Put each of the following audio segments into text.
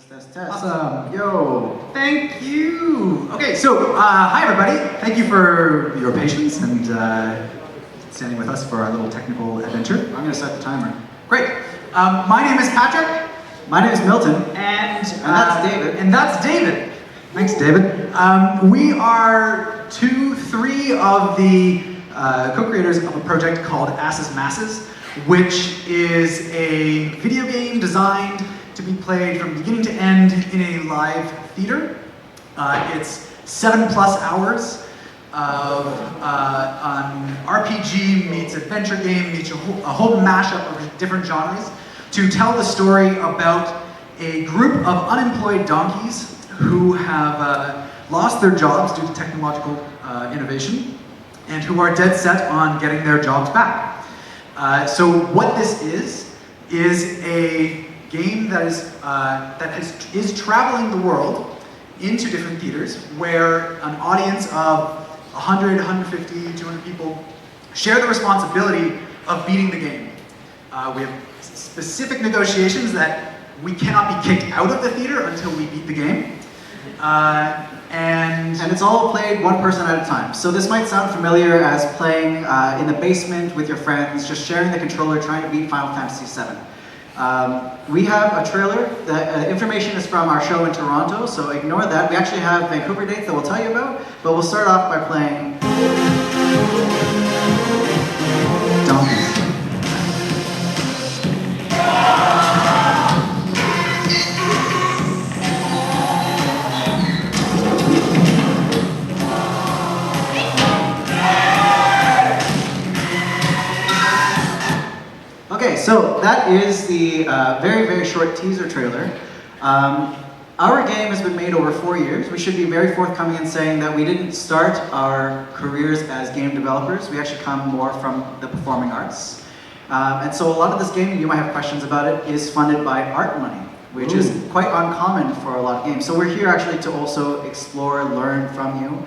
Test. Awesome. Yo, thank you. Okay, so hi everybody. Thank you for your patience and standing with us for our little technical adventure. I'm going to set the timer. Great. My name is Patrick. My name is Milton. And that's David. And that's David. Thanks, David. We are three of the co-creators of a project called Asses Masses, which is a video game designed to be played from beginning to end in a live theater. It's 7+ hours of an RPG meets adventure game meets a whole mashup of different genres to tell the story about a group of unemployed donkeys who have lost their jobs due to technological innovation and who are dead set on getting their jobs back. So what this is a game that is traveling the world into different theaters where an audience of 100, 150, 200 people share the responsibility of beating the game. We have specific negotiations that we cannot be kicked out of the theater until we beat the game. And it's all played one person at a time. So this might sound familiar as playing in the basement with your friends, just sharing the controller, trying to beat Final Fantasy VII. We have a trailer. The information is from our show in Toronto, so ignore that. We actually have Vancouver dates that we'll tell you about, but we'll start off by playing Donkeys. Okay, so that is the very, very short teaser trailer. Our game has been made over 4 years. We should be very forthcoming in saying that we didn't start our careers as game developers. We actually come more from the performing arts. And so a lot of this game, you might have questions about it, is funded by art money, which is quite uncommon for a lot of games. So we're here actually to also explore, learn from you.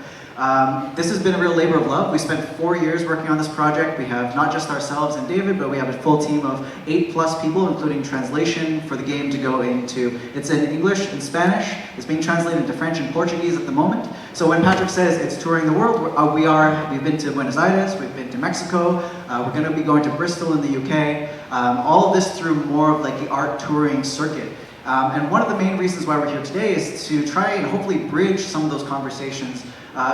This has been a real labor of love. We spent 4 years working on this project. We have not just ourselves and David, but we have a full team of 8+ people, including translation for the game to go into. It's in English and Spanish. It's being translated into French and Portuguese at the moment. So when Patrick says it's touring the world, we've been to Buenos Aires, we've been to Mexico, we're going to be going to Bristol in the UK. All of this through more of like the art touring circuit. And one of the main reasons why we're here today is to try and hopefully bridge some of those conversations.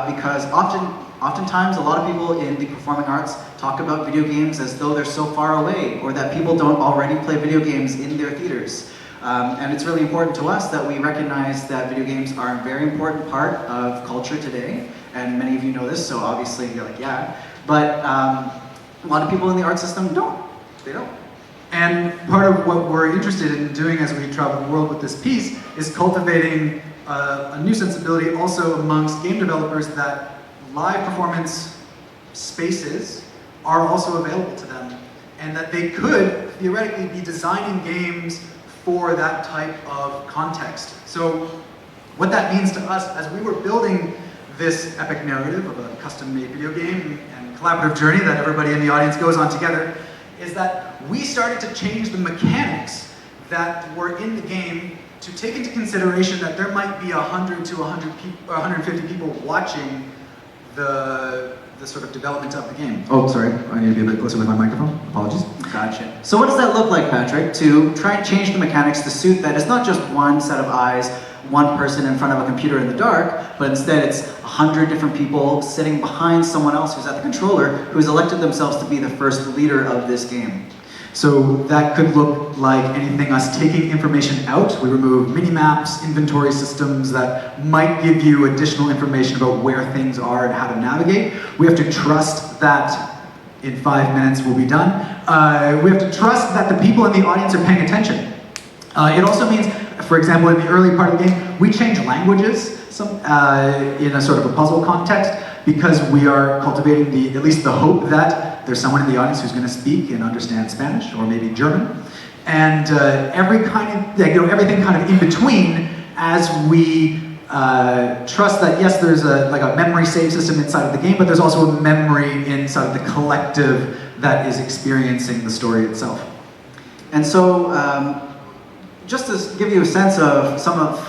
Because oftentimes a lot of people in the performing arts talk about video games as though they're so far away, or that people don't already play video games in their theaters. And it's really important to us that we recognize that video games are a very important part of culture today, and many of you know this, so obviously you're like, yeah. But a lot of people in the art system don't. They don't. And part of what we're interested in doing as we travel the world with this piece is cultivating a new sensibility also amongst game developers that live performance spaces are also available to them, and that they could theoretically be designing games for that type of context. So what that means to us as we were building this epic narrative of a custom-made video game and collaborative journey that everybody in the audience goes on together is that we started to change the mechanics that were in the game to take into consideration that there might be 100 to 150 people watching the sort of development of the game. Oh, sorry, I need to be a bit closer with my microphone. Apologies. Gotcha. So what does that look like, Patrick, to try and change the mechanics to suit that it's not just one set of eyes, one person in front of a computer in the dark, but instead it's 100 different people sitting behind someone else who's at the controller who's elected themselves to be the first leader of this game? So that could look like anything us taking information out. We remove mini-maps, inventory systems that might give you additional information about where things are and how to navigate. We have to trust that in 5 minutes we'll be done. We have to trust that the people in the audience are paying attention. It also means, for example, in the early part of the game, we change languages in a sort of a puzzle context because we are cultivating at least the hope that there's someone in the audience who's going to speak and understand Spanish or maybe German, and everything kind of in between as we trust that yes, there's a memory save system inside of the game, but there's also a memory inside of the collective that is experiencing the story itself. And so just to give you a sense of some of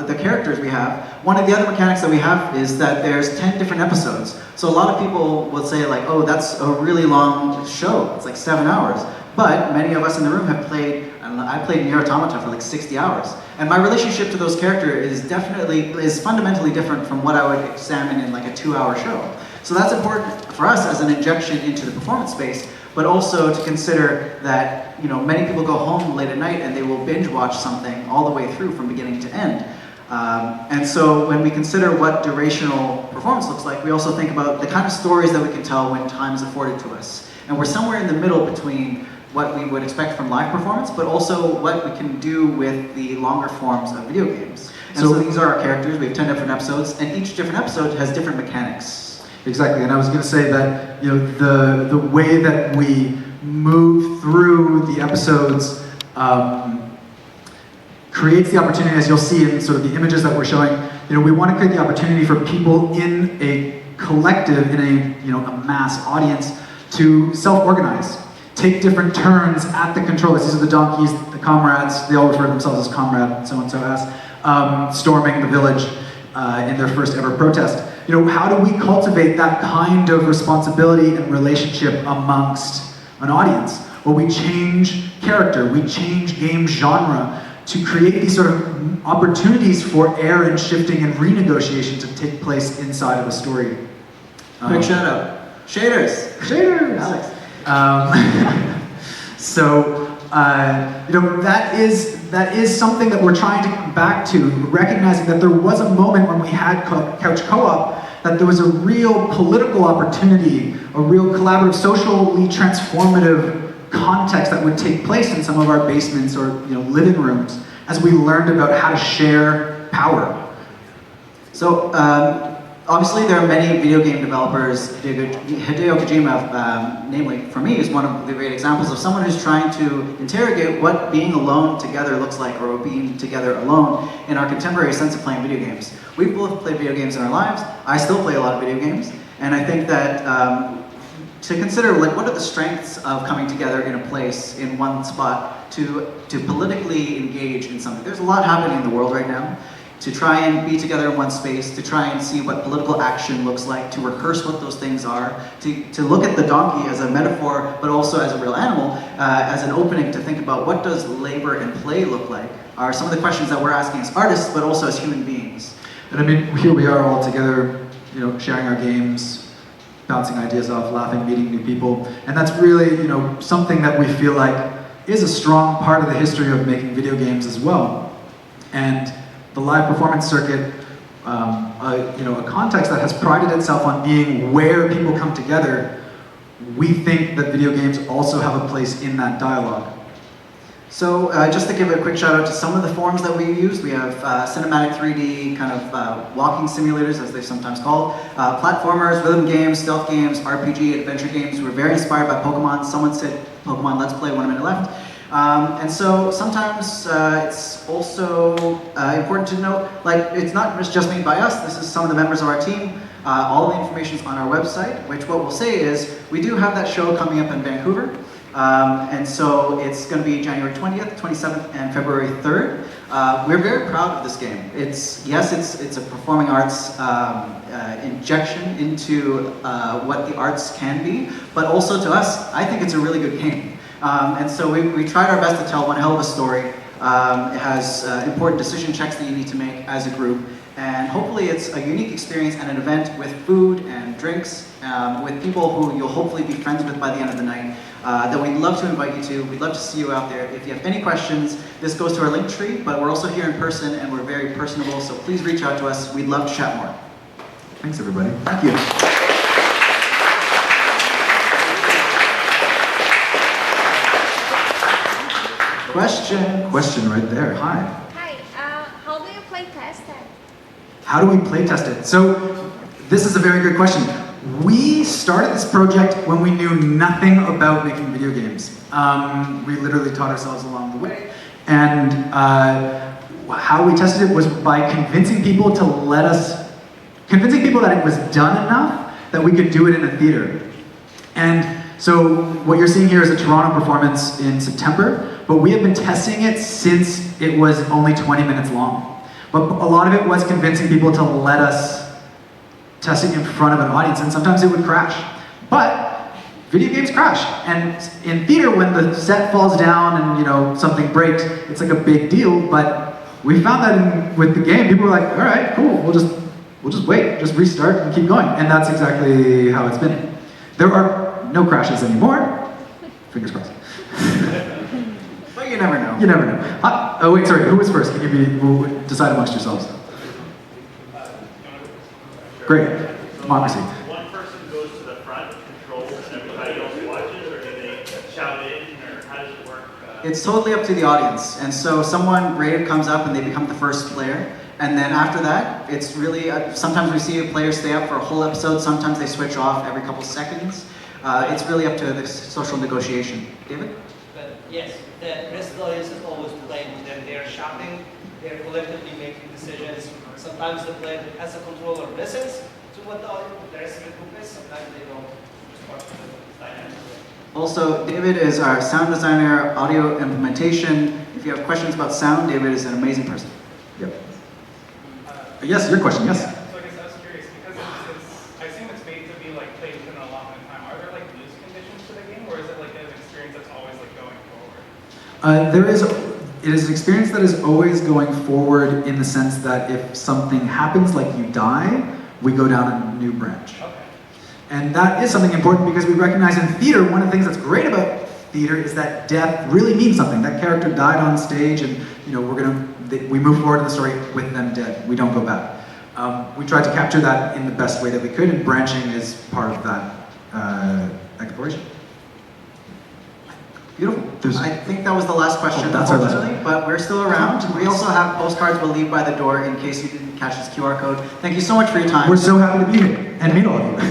the characters we have, one of the other mechanics that we have is that there's 10 different episodes. So a lot of people will say like, oh, that's a really long show. It's like 7 hours. But many of us in the room have played, I played Nier Automata for like 60 hours. And my relationship to those characters is fundamentally different from what I would examine in like a 2-hour show. So that's important for us as an injection into the performance space, but also to consider that many people go home late at night and they will binge watch something all the way through from beginning to end. And so when we consider what durational performance looks like, we also think about the kind of stories that we can tell when time is afforded to us. And we're somewhere in the middle between what we would expect from live performance, but also what we can do with the longer forms of video games. And so these are our characters. We have 10 different episodes, and each different episode has different mechanics. Exactly, and I was going to say that the way that we move through the episodes creates the opportunity, as you'll see in sort of the images that we're showing. We want to create the opportunity for people in a collective, in a mass audience, to self-organize, take different turns at the controllers. These are the donkeys, the comrades. They all refer to themselves as comrade, so and so as storming the village in their first ever protest. How do we cultivate that kind of responsibility and relationship amongst an audience? Well, we change character, we change game genre to create these sort of opportunities for air and shifting and renegotiation to take place inside of a story. Quick shout out. Shaders! Alex. So, that is something that we're trying to come back to, recognizing that there was a moment when we had Couch Co-op that there was a real political opportunity, a real collaborative, socially transformative context that would take place in some of our basements or living rooms as we learned about how to share power. So obviously there are many video game developers. Hideo Kojima, namely for me, is one of the great examples of someone who's trying to interrogate what being alone together looks like, or being together alone in our contemporary sense of playing video games. We've both played video games in our lives. I still play a lot of video games, and I think that to consider like what are the strengths of coming together in a place, in one spot, to politically engage in something. There's a lot happening in the world right now. To try and be together in one space, to try and see what political action looks like, to rehearse what those things are, to look at the donkey as a metaphor, but also as a real animal, as an opening to think about what does labor and play look like, are some of the questions that we're asking as artists, but also as human beings. And I mean, here we are all together, sharing our games, bouncing ideas off, laughing, meeting new people, and that's really, something that we feel like is a strong part of the history of making video games as well. And the live performance circuit, a context that has prided itself on being where people come together, we think that video games also have a place in that dialogue. So just to give a quick shout out to some of the forms that we use, we have cinematic 3D kind of walking simulators, as they're sometimes called, platformers, rhythm games, stealth games, RPG, adventure games. We're very inspired by Pokemon. Someone said Pokemon Let's Play 1 minute left. And so sometimes it's also important to note, like, it's not just made by us, this is some of the members of our team. All of the information is on our website, which what we'll say is, we do have that show coming up in Vancouver. And so it's going to be January 20th, 27th, and February 3rd. We're very proud of this game. It's a performing arts injection into what the arts can be, but also to us, I think it's a really good game. And so we tried our best to tell one hell of a story. It has important decision checks that you need to make as a group. And hopefully it's a unique experience and an event with food and drinks, with people who you'll hopefully be friends with by the end of the night, that we'd love to invite you to. We'd love to see you out there. If you have any questions, this goes to our link tree, but we're also here in person and we're very personable, so please reach out to us. We'd love to chat more. Thanks, everybody. Thank you. Question right there. Hi. Hi, how do you play test it? How do we play test it? So this is a very good question. We started this project when we knew nothing about making video games. We literally taught ourselves along the way. And how we tested it was by convincing people that it was done enough that we could do it in a theater. And So what you're seeing here is a Toronto performance in September, but we have been testing it since it was only 20 minutes long. But a lot of it was convincing people to let us test it in front of an audience, and sometimes it would crash. But video games crash, and in theater, when the set falls down and something breaks, it's like a big deal. But we found that with the game, people were like, "All right, cool, we'll just wait, just restart and keep going," and that's exactly how it's been. There are no crashes anymore. Fingers crossed. But you never know. You never know. Oh wait, sorry. Who was first? Can you we'll decide amongst yourselves? Great. Democracy. One person goes to the front, controls, and everybody else watches, or do they shout in, or how does it work? It's totally up to the audience. And so someone rated comes up and they become the first player. And then after that, it's really, sometimes we see a player stay up for a whole episode, sometimes they switch off every couple seconds. It's really up to the social negotiation. David? But yes, the rest of the audience is always playing, and they're shouting, they're collectively making decisions. Sometimes the player as a controller listens to what the rest of the group is, sometimes they don't respond to the dynamic. Also, David is our sound designer, audio implementation. If you have questions about sound, David is an amazing person. Yep. Yes, your question, yes. Yeah, so I guess I was curious, because I assume it's made to be like played within an allotment of time. Are there like lose conditions to the game, or is it like an experience that's always like going forward? It is an experience that is always going forward in the sense that if something happens, like you die, we go down a new branch. Okay. And that is something important because we recognize in theater, one of the things that's great about theater is that death really means something. That character died on stage, and we move forward in the story with them dead. We don't go back. We tried to capture that in the best way that we could, and branching is part of that exploration. Beautiful. I think that was the last question, that's our last unfortunately, but we're still around. We also have postcards we'll leave by the door in case you didn't catch this QR code. Thank you so much for your time. We're so happy to be here and meet all of you.